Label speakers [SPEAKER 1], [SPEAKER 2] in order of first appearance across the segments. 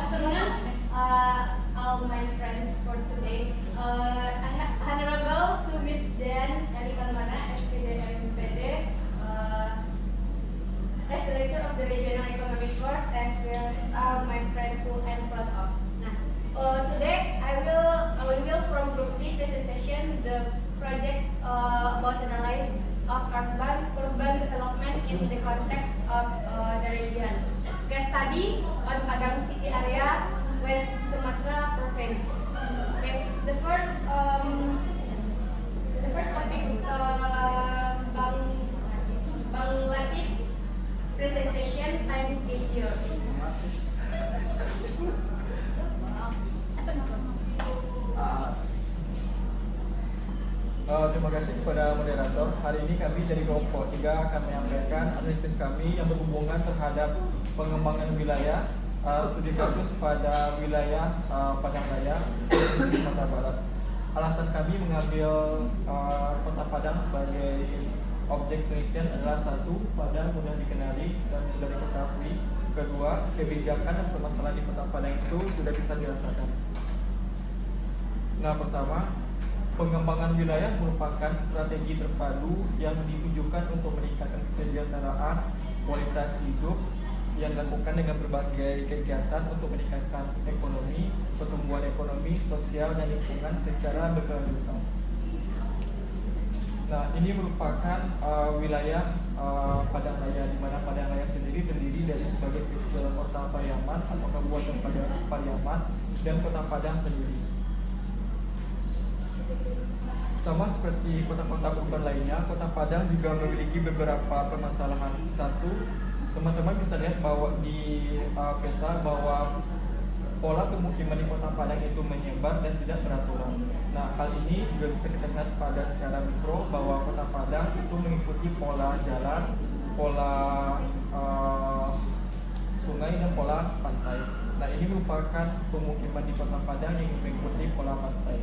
[SPEAKER 1] afternoon, all my friends for today. Honorable to Miss Jen Elikalmana, SPD MPD, as the lecturer of the Regional Economic course, as well all my friends who I'm proud of. Today we will from Group B presentation the project about analysis of urban development in the context of the region. Case study on Padang City area, West Sumatra province. Okay, the first topic, Bang Latif presentation times is yours.
[SPEAKER 2] Terima kasih kepada moderator. Hari ini kami dari kelompok 3 akan menyampaikan analisis kami yang berhubungan terhadap pengembangan wilayah studi kasus pada wilayah Padang Raya, Sumatera Barat. Alasan kami mengambil Kota Padang sebagai objek penelitian adalah satu, Padang mudah dikenali dan mudah diketahui. Kedua, kebijakan dan permasalahan di Kota Padang itu sudah bisa dirasakan. Nah, pertama, pengembangan wilayah merupakan strategi terpadu yang ditujukan untuk meningkatkan kesejahteraan, kualitas hidup yang dilakukan dengan berbagai kegiatan untuk meningkatkan ekonomi, pertumbuhan ekonomi, sosial, dan lingkungan secara berkelanjutan. Nah, ini merupakan wilayah Padang Raya, di mana Padang Raya sendiri terdiri dari sebagai kota Pariaman atau Kabupaten Pariaman dan Kota Padang sendiri. Sama seperti kota-kota urban lainnya, Kota Padang juga memiliki beberapa permasalahan. Satu, teman-teman bisa lihat bahwa di peta bahwa pola pemukiman di Kota Padang itu menyebar dan tidak beraturan. Nah, hal ini juga bisa kita lihat pada skala mikro bahwa Kota Padang itu mengikuti pola jalan, pola sungai, dan pola pantai. Nah, ini merupakan pemukiman di Kota Padang yang mengikuti pola pantai.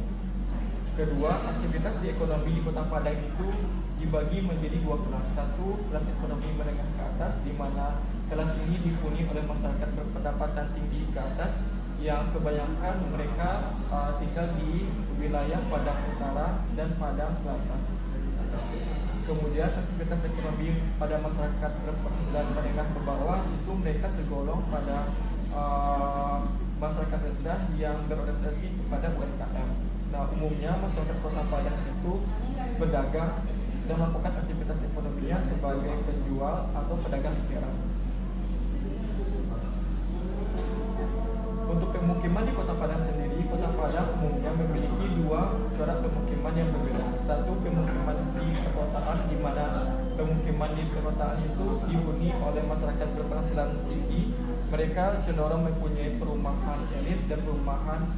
[SPEAKER 2] Kedua, aktivitas di ekonomi di Kota Padang itu dibagi menjadi dua kelas. Satu, kelas ekonomi menengah ke atas, di mana kelas ini dihuni oleh masyarakat berpendapatan tinggi ke atas, yang kebanyakan mereka tinggal di wilayah Padang Utara dan Padang Selatan. Kemudian, aktivitas ekonomi pada masyarakat berpenghasilan menengah ke bawah itu mereka tergolong pada masyarakat rendah yang berorientasi kepada UMKM. Nah, umumnya masyarakat Kota Padang itu berdagang dan melakukan aktivitas ekonominya sebagai penjual atau pedagang eceran. Untuk pemukiman di Kota Padang sendiri, Kota Padang umumnya memiliki dua corak pemukiman yang berbeda. Satu, pemukiman di perkotaan, di mana pemukiman di perkotaan itu dihuni oleh masyarakat berpenghasilan tinggi. Mereka cenderung mempunyai perumahan elit dan perumahan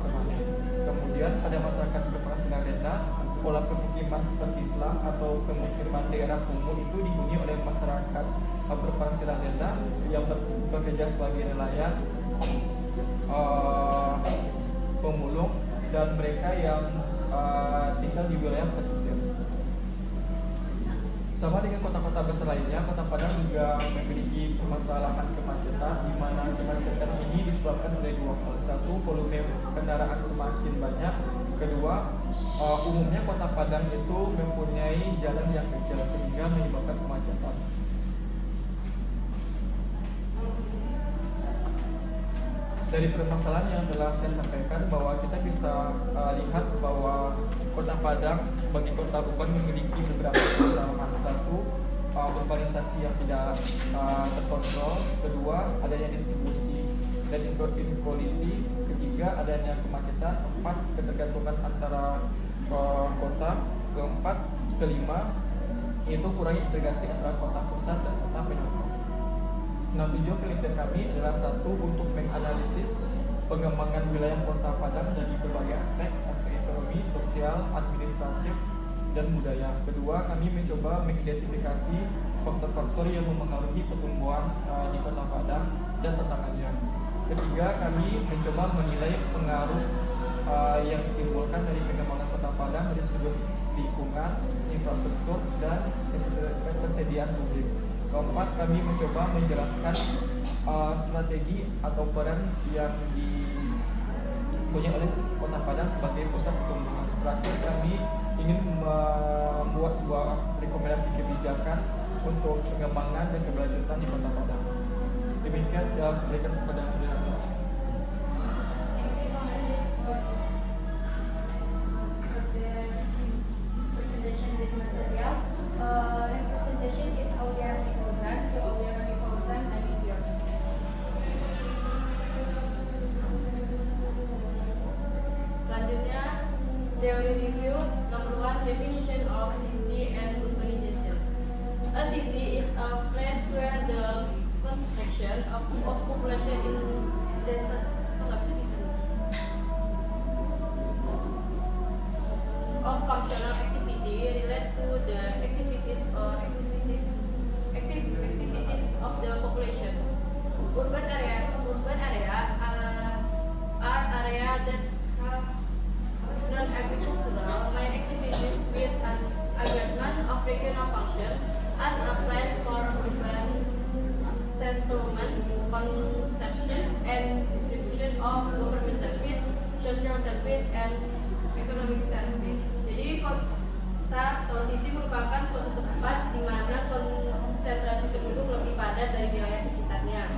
[SPEAKER 2] permanen. Kemudian pada masyarakat berpenghasilan rendah, pola pemukiman seperti Islam atau pemukiman daerah kumuh itu dihuni oleh masyarakat berpenghasilan rendah yang bekerja sebagai nelayan, pemulung, dan mereka yang tinggal di wilayah pesisir. Sama dengan kota-kota besar lainnya, Kota Padang juga memiliki permasalahan kemacetan, di mana kemacetan ini disebabkan oleh dua hal. Satu, volume kendaraan semakin banyak. Kedua, umumnya Kota Padang itu mempunyai jalan yang kecil sehingga menyebabkan kemacetan. Dari permasalahan yang telah saya sampaikan, bahwa kita bisa lihat bahwa Kota Padang sebagai kota urban memiliki beberapa permasalahan. Satu, urbanisasi yang tidak terkontrol. Kedua, adanya distribusi dan inequality. Ketiga, adanya kemacetan. Empat, ketergantungan antara kota. Keempat, kelima, itu kurangi integrasi antara kota pusat dan kota pelosok. Nah, tujuan penelitian kami adalah satu, untuk menganalisis pengembangan wilayah Kota Padang dari berbagai aspek ekonomi, sosial, administratif, dan budaya. Kedua, kami mencoba mengidentifikasi faktor-faktor yang mempengaruhi pertumbuhan di Kota Padang dan tantangannya. Ketiga, kami mencoba menilai pengaruh yang ditimbulkan dari pengembangan Kota Padang dari sudut lingkungan, infrastruktur, dan kesediaan publik. Keempat, kami mencoba menjelaskan strategi atau peran yang dipunyai oleh Kota Padang sebagai pusat pertumbuhan. Terakhir, kami ingin membuat sebuah rekomendasi kebijakan untuk pengembangan dan keberlanjutan di Kota Padang. Demikian saya berikan kepada Saudara.
[SPEAKER 1] Thank you, Bang Andrew, for the presentation this material. Next presentation is Aulia Fauzan. To Aulia Fauzan, time is yours.
[SPEAKER 3] Selanjutnya, teori review. Number 1, definition of city and urbanization. A city is a place where the contraction of population in desert of functional activity relate to the activities or activities of the population. Urban area are area that have non-agricultural main activities with an agreement of regional function as a place for urban settlements, consumption and distribution of government service, social service and economic service. Jadi kota atau city merupakan suatu tempat di mana konsentrasi penduduk lebih padat dari wilayah sekitarnya.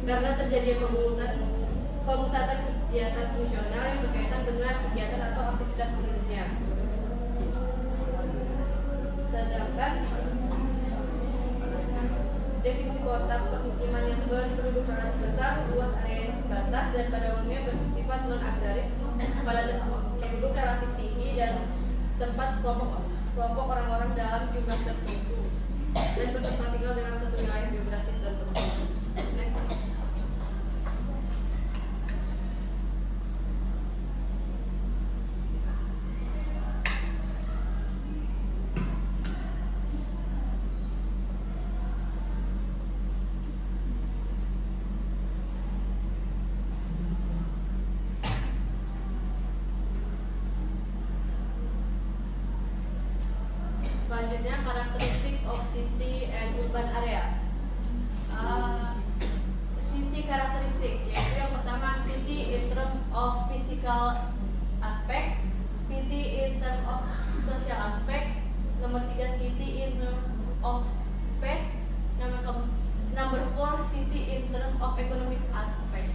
[SPEAKER 3] Karena terjadi pemusatan kegiatan fungsional yang berkaitan dengan kegiatan atau aktivitas penduduknya. Sedangkan definisi kota permukiman yang berpenduduk relatif besar, luas area yang terbatas dan pada umumnya bersifat non-agraris, pada penduduk relatif tinggi dan tempat sekelompok orang-orang dalam jumlah tertentu dan bertempat tinggal dalam satu wilayah geografis tertentu. Next. Selanjutnya, karakteristik of city and urban area. City karakteristik, yaitu yang pertama city in term of physical aspect, city in term of social aspect, nomor 3 city in term of space, number 4 city in term of economic aspect.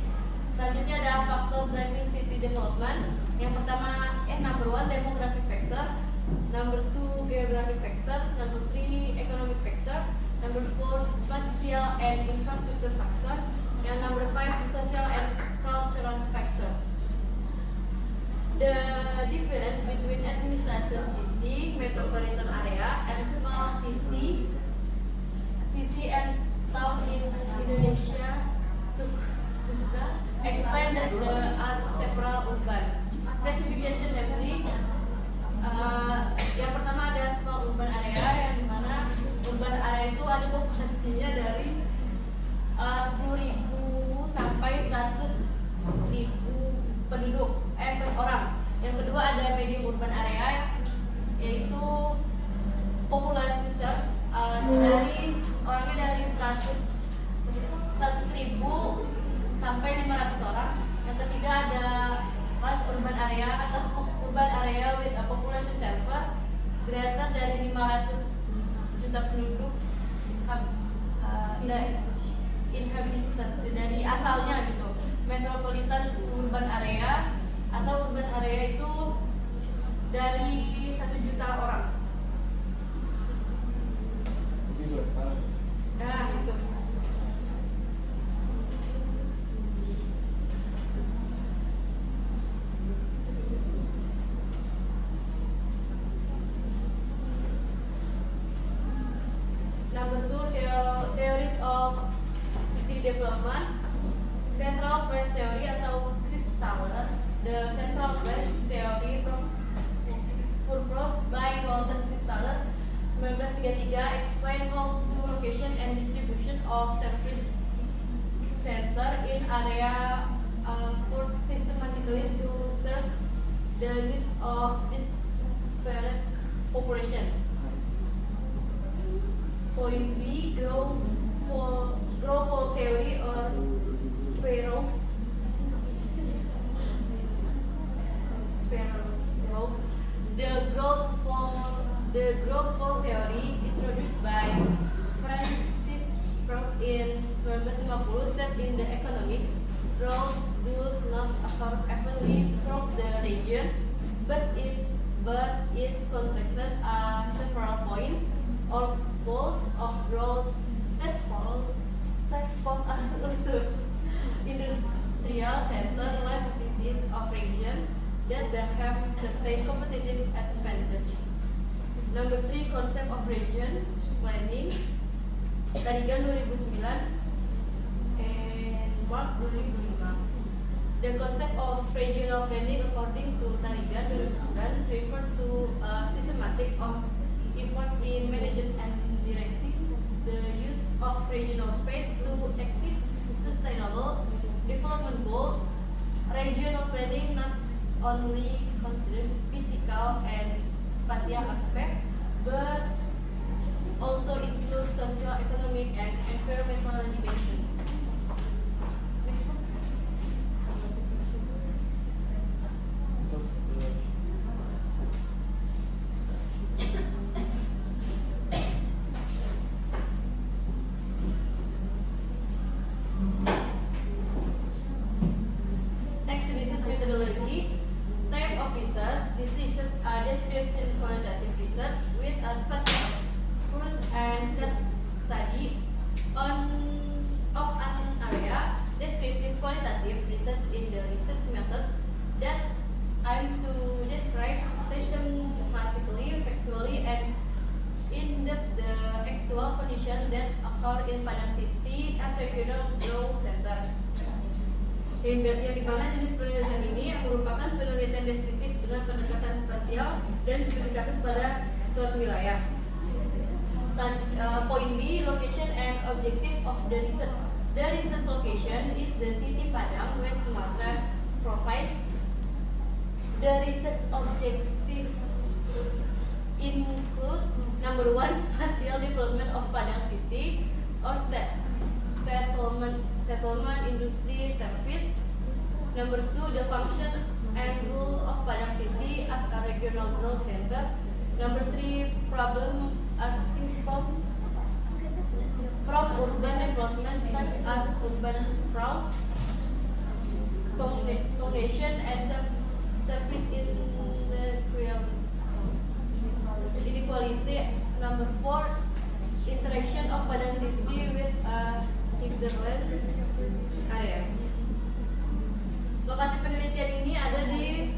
[SPEAKER 3] Selanjutnya ada faktor driving city development. Yang pertama number 1 demographic factor, number 2 geographic factor, number 3 economic factor, number 4 spatial and infrastructure factor, and number 5 social and cultural factor. The difference between administration city, metropolitan area, and small city and town in Indonesia explain that there are several urban classification, namely yang pertama ada small urban area, yang dimana urban area itu ada populasinya dari 10.000 sampai 100.000 penduduk orang. Yang kedua ada medium urban area, yaitu populasi dari orangnya dari 100.000 sampai 500 orang. Yang ketiga ada large urban area atau urban area with a population server greater dari 500 juta penduduk inhabited dari asalnya gitu. Metropolitan urban area atau urban area itu dari 1 juta orang. Gitu. Number 2, theories of city development. Central place theory atau Christaller. The central place theory proposed by Walter Christaller 1933 explain how to location and distribution of service center in area for systematically to serve the needs of disparate population. Point B, grow 1950 that in the economics, growth does not occur evenly throughout the region, but is contracted at several points or poles of growth. These poles are also industrial centers, cities of region that they have certain competitive advantage. Number 3, concept of region planning. Tarigan 2009 and Mark 2005. The concept of regional planning according to Tarigan 2009 refer to a systematic of effort in managing and directing the use of regional space to achieve sustainable development goals. Regional planning not only consider physical and spatial aspect, but also includes social, economic, and environmental dimensions. Next one. Next, research methodology. Type of research. This research description qualitative research with a specific approach and case study of an area. Descriptive qualitative research in the research method that aims to describe systematically, factually, and in depth the actual conditions that occur in Padang City as regional growth center. Yang di mana jenis penelitian ini merupakan penelitian deskriptif dengan pendekatan spasial dan studi kasus pada suatu wilayah. Point B, location and objective of the research. The research location is the city Padang, West Sumatra provides. The research objective include number 1, spatial development of Padang City or settlement, industry, service. Number 2, the function and role of Padang City as a regional growth center. Number 3, problem arising from urban development such as urban sprawl, congestion, and service industrial inequality. Number 4, interaction of Padang City with hinterland area. Lokasi penelitian ini ada di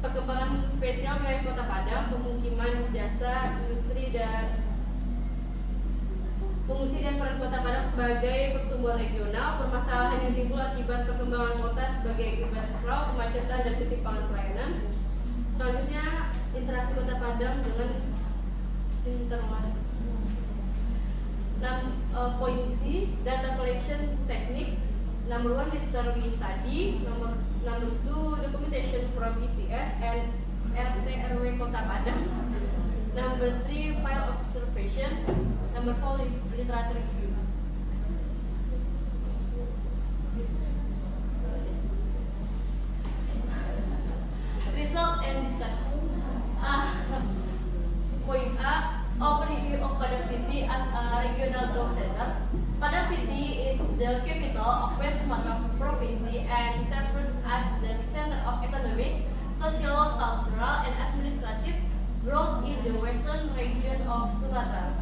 [SPEAKER 3] perkembangan spesial wilayah Kota Padang, pemukiman, jasa, industri, dan fungsi dan peran Kota Padang sebagai pertumbuhan regional, permasalahan yang timbul akibat perkembangan kota sebagai urban sprawl, kemacetan, dan ketimpangan pelayanan. Selanjutnya, interaksi Kota Padang dengan internet. Point C, data collection techniques. Number 1, literary study. Number 2, documentation from GPS and RT/RW Kota Padang. Number 3, file observation. Number 4, literature review. Result and discussion. Point A, overview of Padang City as a regional growth center. Padang City is the capital of West Sumatra Province and serves as the center of economic, social, cultural, and administrative growth in the western region of Sumatra.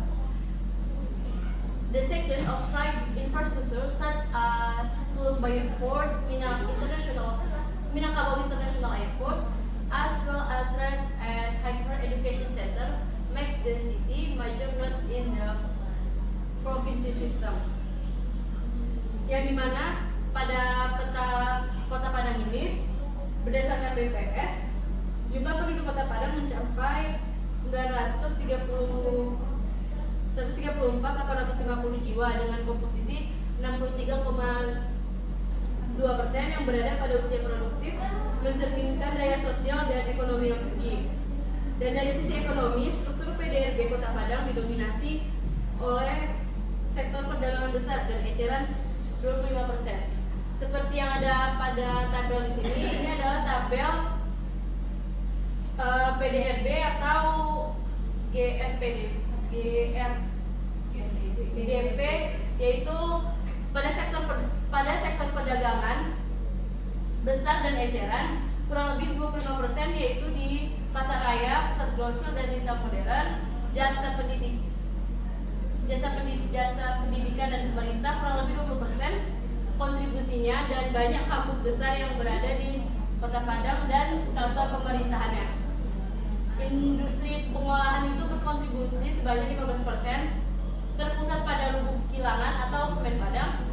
[SPEAKER 3] The section of strike infrastructure such as Tulumbai Port, Minangkabau International Airport, as well as trade and higher education center make the city major node in the provinsi system. Yang dimana pada peta Kota Padang ini berdasarkan BPS jumlah penduduk Kota Padang mencapai 134.850 jiwa dengan komposisi 63,2% yang berada pada usia produktif, mencerminkan daya sosial dan ekonomi yang tinggi. Dan dari sisi ekonomi, struktur PDRB Kota Padang didominasi oleh sektor perdagangan besar dan eceran 25%. Seperti yang ada pada tabel di sini, ini adalah tabel PDRB atau GDP yaitu pada sektor perdagangan besar dan eceran kurang lebih 25%, yaitu di pasar raya, pusat grosir dan retail modern, jasa pendidikan dan pemerintah kurang lebih 20% kontribusinya, dan banyak kampus besar yang berada di Kota Padang dan kantor pemerintahannya. Industri pengolahan itu berkontribusi sebanyak 15%, terpusat pada Lubuk Kilangan atau Semen Padang.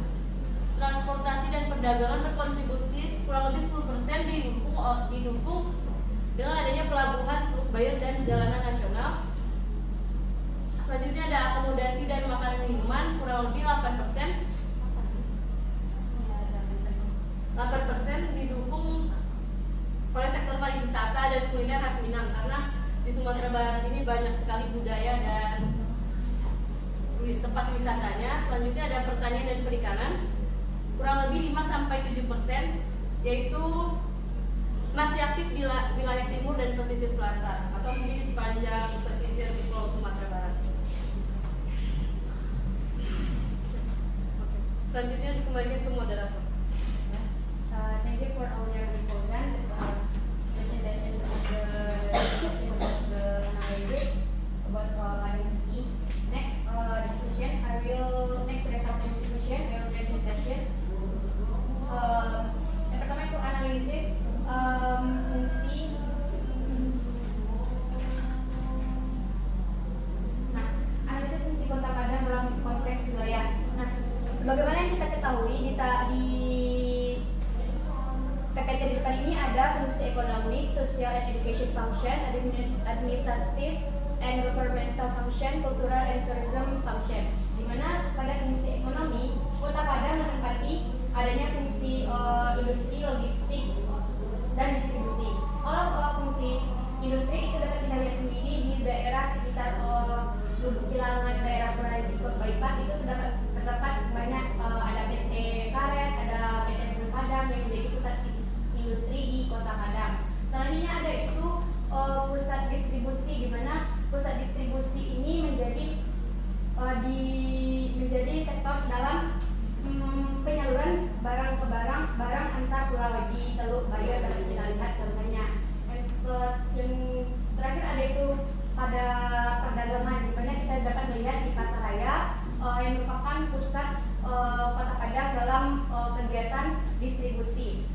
[SPEAKER 3] Transportasi dan perdagangan berkontribusi kurang lebih 10%, didukung dengan adanya pelabuhan Teluk Bayur dan jalanan nasional. Selanjutnya ada akomodasi dan makanan minuman kurang lebih 8%. 8% didukung oleh sektor pariwisata dan kuliner khas Minang, karena di Sumatera Barat ini banyak sekali budaya dan tempat wisatanya. Selanjutnya ada pertanian dan perikanan kurang lebih 5-7%, yaitu masih aktif di wilayah timur dan pesisir selatan atau mungkin di sepanjang pesisir di Pulau Sumatera Barat. Selanjutnya dikembalikan ke moderator.
[SPEAKER 1] Thank you for all your proposal, presentation of the analysis about Padang City. Next discussion, next result of discussion, I will presentation. Yang pertama itu analisis fungsi. Nah, analisis fungsi Kota Padang dalam konteks wilayah. Nah, sebagaimana yang kita ketahui di PPT di depan ini ada fungsi ekonomi, social and education function, administrative and governmental function, cultural and tourism function. Di mana pada fungsi ekonomi, Kota Padang menempati adanya fungsi industri, logistik, dan distribusi. Kalau fungsi industri itu dapat kita lihat sendiri di daerah sekitar Lubuk Kilangan, daerah Purajikot, Bypass itu terdapat banyak ada PT Karet, ada PT Semen Padang yang menjadi pusat industri di Kota Padang. Selanjutnya ada itu pusat distribusi, di mana pusat distribusi ini menjadi sektor dalam penyaluran barang antar pulau di Teluk Bayur, dan kita lihat contohnya. Yang terakhir ada itu pada perdagangan, di mana kita dapat melihat di pasar raya yang merupakan pusat Kota Padang dalam kegiatan distribusi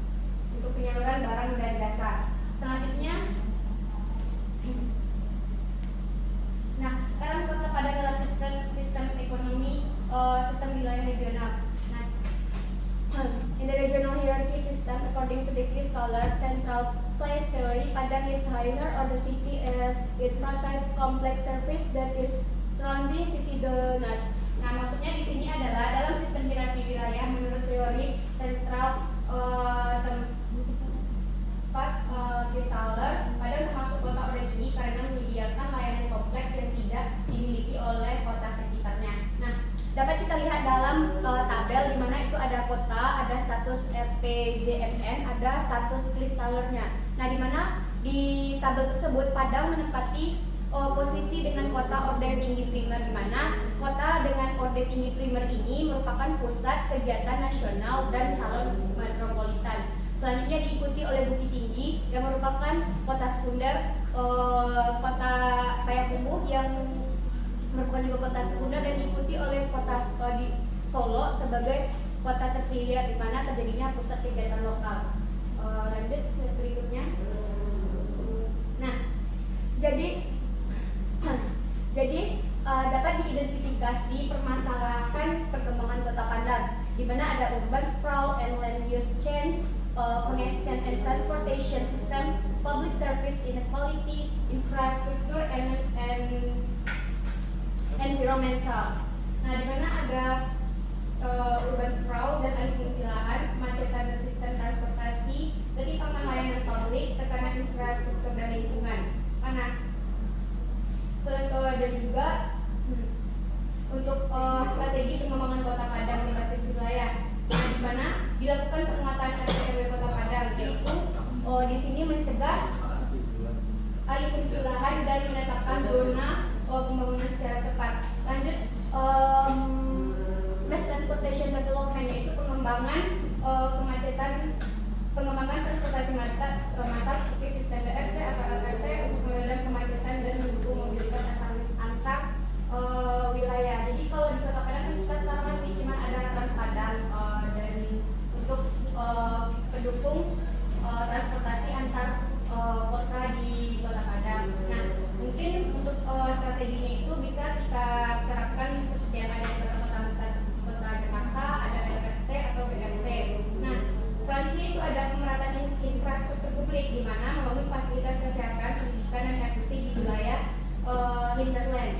[SPEAKER 1] untuk penyaluran barang dan jasa. Selanjutnya, nah, peran Kota Padang dalam sistem ekonomi, sistem wilayah regional. Nah, in the regional hierarchy system, according to the Kristaller central place theory, Padang is higher on the city as it provides complex service that is surrounding city do not. Nah, maksudnya di sini adalah dalam sistem hierarki wilayah menurut teori sentral Kristaller, Padang termasuk kota orang ini karena menyediakan layanan kompleks yang tidak dimiliki oleh kota sekitarnya. Nah, dapat kita lihat dalam tabel di mana itu ada kota, ada status RPJMN, ada status Kristallernya. Nah, di mana di tabel tersebut Padang menempati posisi dengan kota Orde Tinggi Primer, di mana kota dengan Orde Tinggi Primer ini merupakan pusat kegiatan nasional dan calon metropolitan. Selanjutnya diikuti oleh Bukit Tinggi yang merupakan kota sekunder, kota Payakumbuh yang merupakan juga kota sekunder, dan diikuti oleh kota di Solo sebagai kota tersier di mana terjadinya pusat kegiatan lokal. Lanjut berikutnya. Nah, jadi dapat diidentifikasi permasalahan perkembangan Kota Padang, di mana ada urban sprawl and land use change, congestion and transportation system, public service inequality, infrastructure and environmental. Nah, di mana ada urban sprawl dan alih fungsi lahan, kemacetan dan sistem transportasi, ketimpangan layanan publik, tekanan infrastruktur dan lingkungan. Dan juga untuk strategi pengembangan Kota Padang di basis wilayah, di mana dilakukan penguatan RW Kota Padang, yaitu di sini mencegah alih fungsi lahan dan menetapkan zona pembangunan secara tepat. Lanjut, mass transportation development, yaitu pengembangan transportasi massal seperti sistem BRT atau LRT untuk meredam kemacetan dan mendukung mobilitas antar wilayah. Jadi kalau di Kota Padang kan kita sekarang masih cuma ada Trans Padang dan untuk pendukung transportasi antar kota di Kota Padang. Nah, mungkin untuk strateginya itu bisa kita terapkan seperti yang ada di kota-kota besar seperti Kota Jakarta, ada LRT atau BRT. Nah, selanjutnya itu ada pemerataan infrastruktur publik di mana membangun fasilitas kesehatan, pendidikan dan edukasi di wilayah hinterland.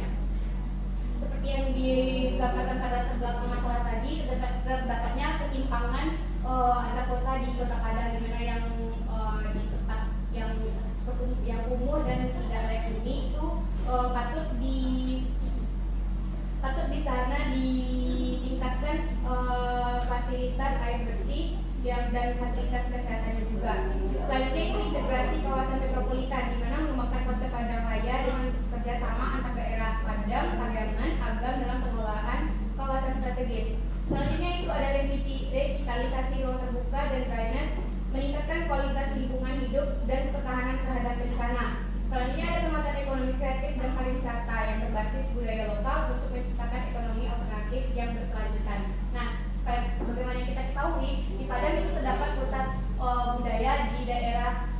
[SPEAKER 1] Seperti yang digambarkan pada terbelakang masalah tadi, terdapatnya ketimpangan antar kota di Kota Padang, di mana yang di tempat yang kumuh dan tidak layak huni itu patut di sana ditingkatkan fasilitas air bersih dan fasilitas kesehatannya juga. Selanjutnya itu integrasi kawasan metropolitan, di mana mengembangkan konsep Padang Raya dengan kerjasama antar daerah Padang, Pariaman, Agam dalam pengelolaan kawasan strategis. Selanjutnya itu ada revitalisasi ruang terbuka dan drainase, meningkatkan kualitas lingkungan hidup dan pertahanan terhadap bencana. Selanjutnya ada penguatan ekonomi kreatif dan pariwisata yang berbasis budaya lokal untuk menciptakan ekonomi alternatif yang berkelanjutan. Nah, sebagaimana yang kita ketahui, di Padang itu terdapat pusat budaya di daerah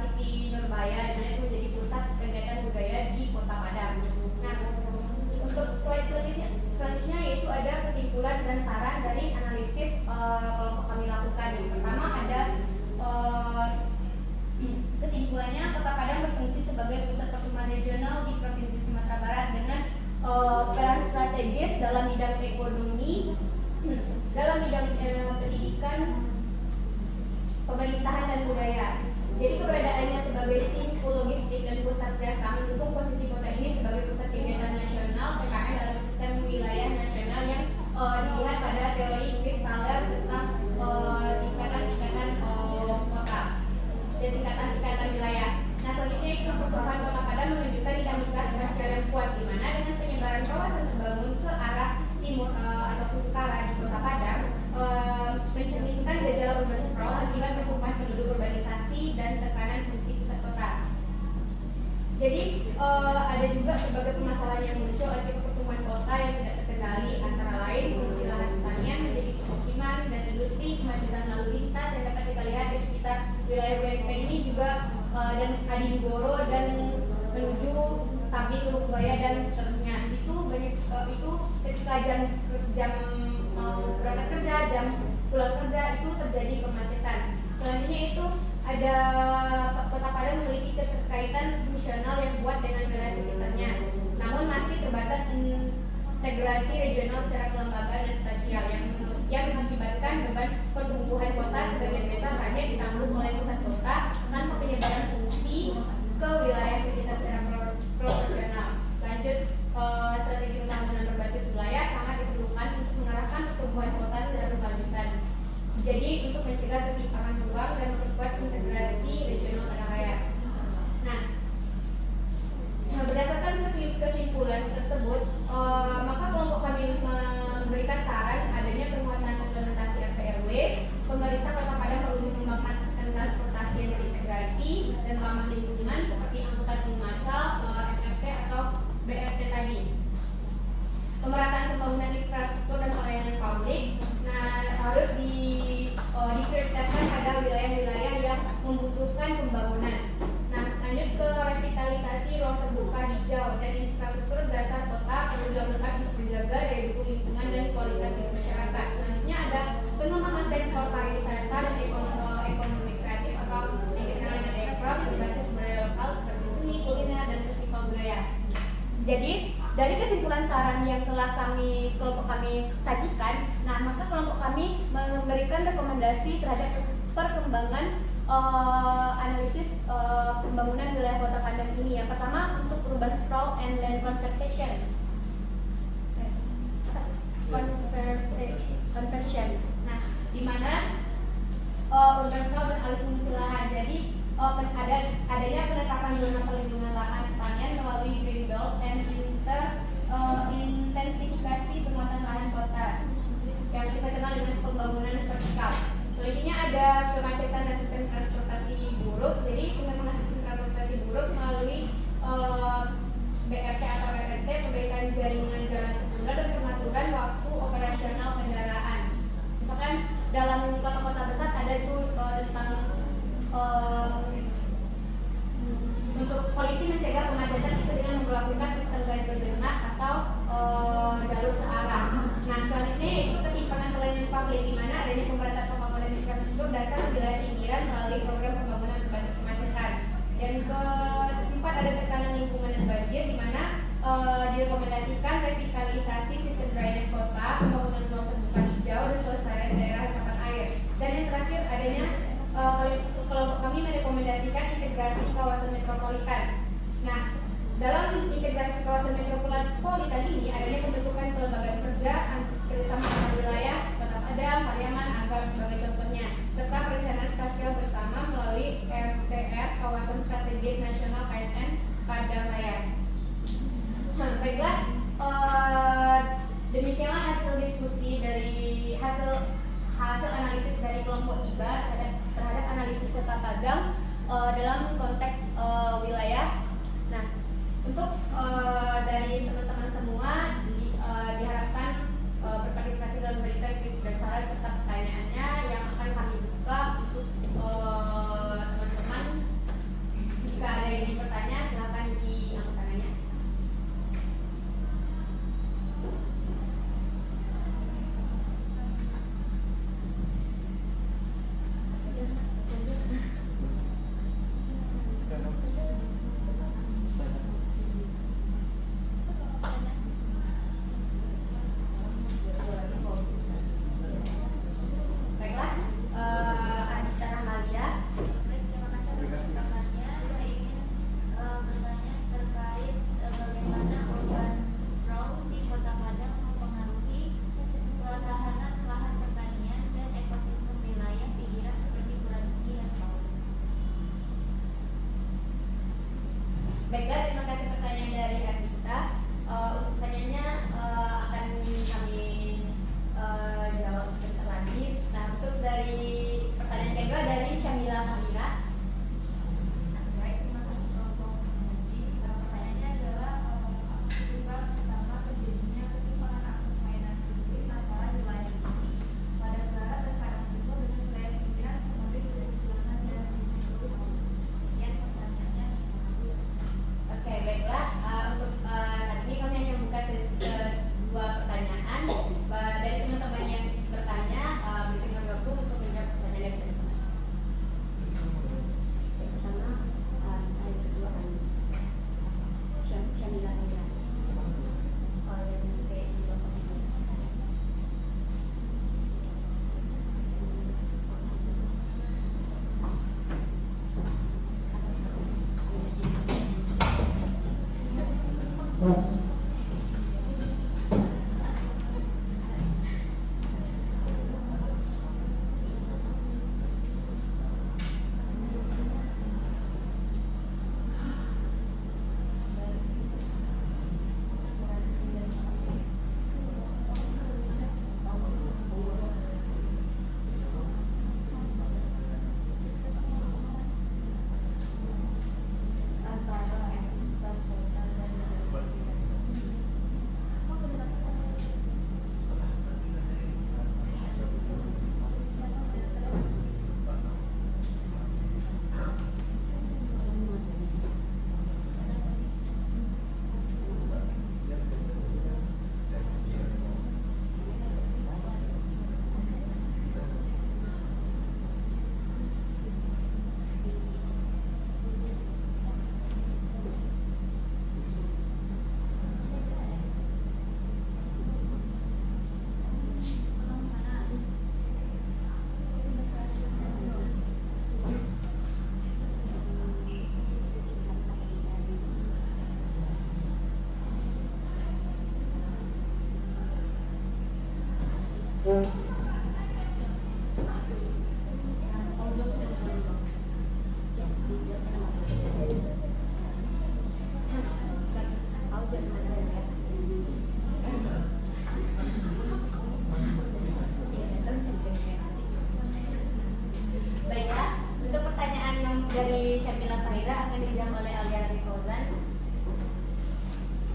[SPEAKER 1] Siti Nurbaya, dan itu menjadi pusat kegiatan budaya di Kota Padang. Nah, untuk slide selanjutnya yaitu ada kesimpulan dan saran dari analisis kelompok kami lakukan. Yang pertama ada kesimpulannya, Kota Padang berfungsi sebagai pusat pertumbuhan regional di Provinsi Sumatera Barat dengan peran strategis dalam bidang ekonomi, dalam bidang pendidikan, pemerintahan dan budaya. Jadi keberadaannya sebagai simpul logistik dan pusat jasa mendukung posisi kota ini sebagai pusat kegiatan nasional PKN dalam sistem wilayah nasional yang dilihat pada teori Chris Thaler tentang tingkatan-tingkatan kota dan tingkatan-tingkatan wilayah. Nah, selanjutnya itu pertumbuhan Kota Padang menunjukkan dinamika spasial yang kuat, di mana dengan penyebaran kawasan terbangun ke arah timur ataupun utara di Kota Padang mencerminkan gejala urban sprawl akibat pertumbuhan penduduk, urbanisasi dan tekanan fungsi pusat kota. Jadi ada juga berbagai permasalahan yang muncul akibat pertumbuhan kota yang tidak terkendali, antara lain fungsi lahan pertanian menjadi pemukiman dan industri, kemacetan lalu lintas yang dapat kita lihat di sekitar wilayah WNP ini juga, dan Adinegoro dan menuju Tabing, Lubaya dan seterusnya. Itu banyak itu ketika jam mau berangkat kerja, jam pulang kerja itu terjadi kemacetan. Selanjutnya itu ada Kota Padang memiliki keterkaitan fungsional yang kuat dengan wilayah sekitarnya, namun masih terbatas integrasi regional secara kelembagaan dan spasial yang mengakibatkan beban pertumbuhan kota sebagian besar hanya ditanggung oleh pusat kota tanpa penyebaran fungsi ke wilayah sekitar secara proporsional. Lanjut, strategi pembangunan berbasis wilayah sangat diperlukan untuk mengarahkan pertumbuhan kota secara berkelanjutan. Jadi untuk mencegah ketimpangan ruang dan memperkuat integrasi regional Padang Raya. Nah, berdasarkan kesimpulan tersebut, maka kelompok kami memberikan saran adanya penguatan implementasi RT/RW. Pemerintah Kota Padang perlu mengembangkan sistem transportasi yang terintegrasi dan ramah lingkungan seperti angkutan umum massal, MRT atau BRT tadi. Pemerataan pembangunan infrastruktur dan pelayanan publik, nah harus diprioritaskan pada wilayah-wilayah yang membutuhkan pembangunan. Nah, lanjut ke revitalisasi ruang terbuka hijau dan infrastruktur dasar kota perlu dilakukan untuk menjaga daya dukung lingkungan dan kualitas hidup masyarakat. Selanjutnya ada pengembangan sektor pariwisata dan ekonomi kreatif atau yang dikenal dengan EKROM berbasis budaya lokal seperti seni, kuliner, dan festival budaya. Jadi dari kesimpulan saran yang telah kelompok kami sajikan, nah maka kelompok kami memberikan rekomendasi terhadap perkembangan analisis pembangunan wilayah Kota Padang ini. Yang pertama untuk urban sprawl and land conversion. Nah, di mana urban sprawl dan alih fungsi lahan. Jadi adanya penetapan zona perlindungan lahan pertanian melalui green belt and intensifikasi penguatan lahan kota. dikenal dengan pembangunan vertikal. Selanjutnya ada kemacetan dan sistem transportasi buruk. Jadi pengembangan sistem transportasi buruk melalui BRT atau RRT, perbaikan jaringan jalan sekunder dan pengaturan waktu operasional kendaraan. Misalkan dalam kota-kota besar ada tuh tentang untuk polisi mencegah kemacetan itu dengan memperlakukan sistem ganjil genap atau jalur searah. Nah, selanjutnya itu ketimpangan pelayanan publik, di mana adanya pemberantasan pembangunan infrastruktur dasar wilayah pinggiran melalui program pembangunan berbasis kemacetan. Dan keempat ada tekanan lingkungan dan banjir, di mana direkomendasikan revitalisasi sistem drainase kota, pembangunan ruang terbuka hijau, dan kelestarian daerah resapan air. Dan yang terakhir adanya kelompok kami merekomendasikan integrasi kawasan metropolitan. Nah, dalam integrasi kawasan metropolitan ini adanya pembentukan kelembagaan kerja kerjasama antar wilayah, Kota Padang, Pariaman, Anggap sebagai contohnya, serta perencanaan spasial bersama melalui RTR Kawasan Strategis Nasional KSN Padang Raya. Baiklah, demikianlah hasil diskusi dari hasil analisis dari kelompok IBA terhadap analisis Kota Padang dalam konteks wilayah. Nah, untuk dari teman-teman semua diharapkan berpartisipasi dalam memberikan kritik dan saran serta pertanyaannya yang akan kami buka untuk teman-teman. Jika ada yang ingin bertanya, silakan diangkat tangannya.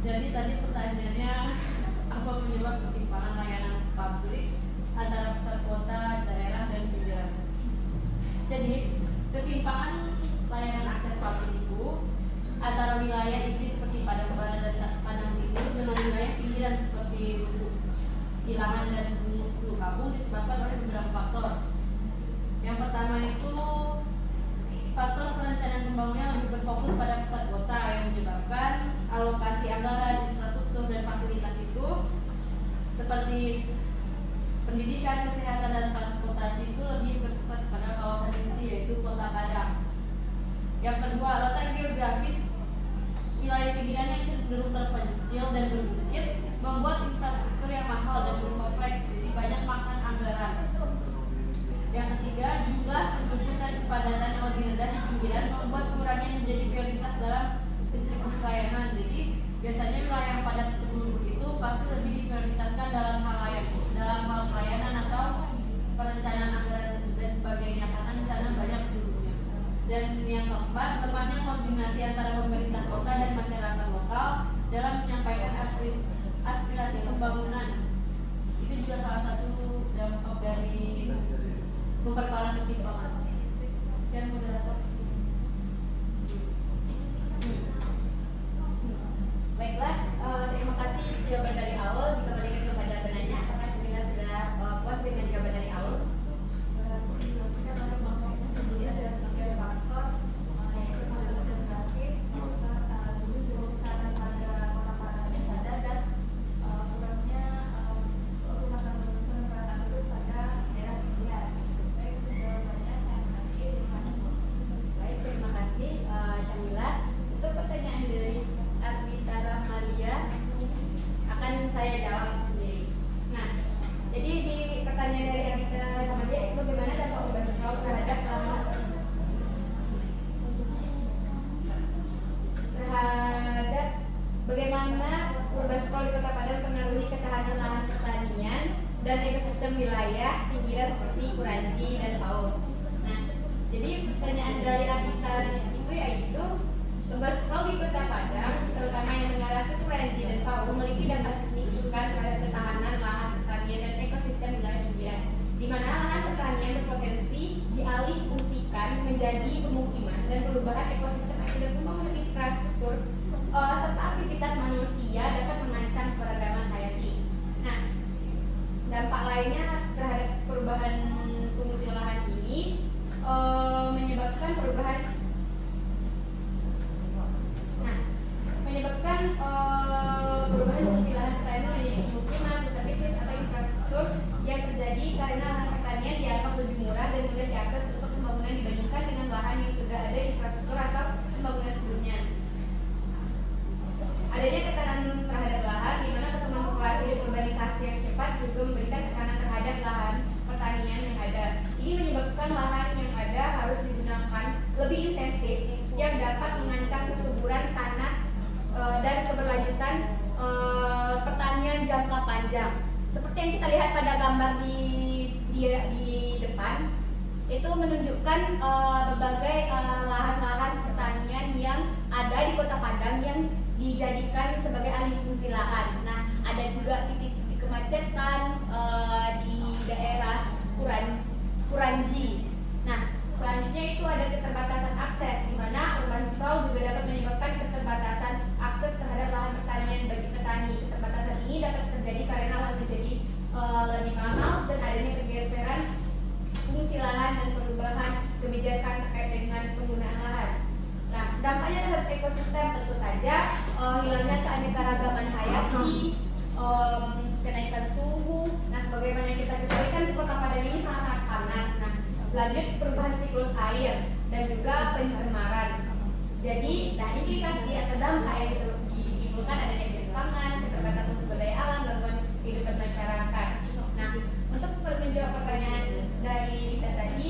[SPEAKER 3] Jadi tadi pertanyaannya apa penyebab ketimpangan layanan publik antara pusat kota, daerah, dan pinggiran? Jadi ketimpangan layanan akses publik itu antara wilayah inti seperti Padang Barat dan Padang Timur dengan wilayah pinggiran seperti Lubuk, Gilangan, dan Mustu Kampung disebabkan oleh beberapa faktor. Yang pertama itu faktor perencanaan pembangunan lebih berfokus pada pusat kota yang menyebabkan alokasi anggaran, infrastruktur, dan fasilitas itu seperti pendidikan, kesehatan, dan transportasi itu lebih berpusat pada kawasan inti yaitu Kota Padang. Yang kedua, letak geografis wilayah pinggiran yang cenderung terpencil dan berbukit membuat infrastruktur yang mahal dan berkompleks, jadi banyak makan anggaran. Yang ketiga, jumlah penduduk dan kepadatan yang lebih rendah di pinggiran membuat kurangnya menjadi prioritas dalam distribusi layanan. Jadi biasanya wilayah yang padat penduduk itu pasti lebih diprioritaskan dalam hal pelayanan atau perencanaan anggaran dan sebagainya karena di sana banyak penduduknya. Dan yang keempat, lemahnya koordinasi antara pemerintah kota dan masyarakat lokal dalam menyampaikan aspirasi pembangunan. Itu juga salah satu dampak dari memperparah ketimpangan. Sekian moderator.
[SPEAKER 1] Baiklah, terima kasih jawaban dari Aul. Dikembalikan kepada penanya, apakah Syamila sudah puas dengan jawaban dari Aul? Baik, terima kasih Syamila. Untuk pertanyaan dari Arbita Rahmalia akan saya jawab sendiri. Nah, jadi di pertanyaan dari Arbita Rahmalia itu bagaimana dampak urban sprawl terhadap bagaimana urban sprawl di Kota Padang mempengaruhi ketahanan lahan pertanian dan ekosistem wilayah pinggiran seperti Kuranci dan PAUD. Nah, jadi pertanyaan dari Arbita itu yaitu urban sprawl di Kota Padang, terutama yang mengarah ke Kuranci dan PAUD, memiliki dampak signifikan terhadap ketahanan lahan pertanian dan ekosistem wilayah pinggiran, di mana lahan pertanian berpotensi dialih fungsikan menjadi pemukiman dan perubahan ekosistem akibat pembangunan infrastruktur serta aktivitas manusia dapat mengancam keberagaman hayati. Nah, dampak lainnya terhadap perubahan fungsi lahan ini menyebabkan perubahan fungsi lahan pertanian menjadi pemukiman, pusat bisnis atau infrastruktur yang terjadi karena lahan pertanian dianggap lebih murah dan mudah diakses untuk pembangunan dibandingkan dengan lahan yang sudah ada infrastruktur atau pembangunan sebelumnya. Adanya tekanan terhadap lahan, di mana pertumbuhan populasi dan urbanisasi yang cepat juga memberikan tekanan terhadap lahan pertanian yang ada. Ini menyebabkan lahan yang ada harus digunakan lebih intensif, yang dapat mengancam kesuburan tanah dan keberlanjutan pertanian jangka panjang. Seperti yang kita lihat pada gambar di depan, itu menunjukkan berbagai lahan-lahan pertanian yang ada di Kota Padang yang dijadikan sebagai alih fungsi lahan. Nah, ada juga titik-titik kemacetan di daerah Kuranji. Nah, selanjutnya itu ada keterbatasan akses, di mana urban sprawl juga dapat menyebabkan keterbatasan akses terhadap lahan pertanian bagi petani. Keterbatasan ini dapat terjadi karena lahan menjadi lebih mahal dan adanya pergeseran fungsi lahan dan perubahan kebijakan terkait dengan penggunaan lahan. Nah, dampaknya terhadap ekosistem tentu saja hilangnya keanekaragaman hayati, kenaikan suhu. Nah, sebagaimana yang kita ketahui kan Kota Padang ini sangat panas. Nah, lanjut perubahan siklus air dan juga pencemaran. Jadi, nah implikasi atau dampak yang bisa ditimbulkan adanya krisis pangan, keterbatasan sumber daya alam, gangguan kehidupan masyarakat. Nah, untuk menjawab pertanyaan dari kita tadi,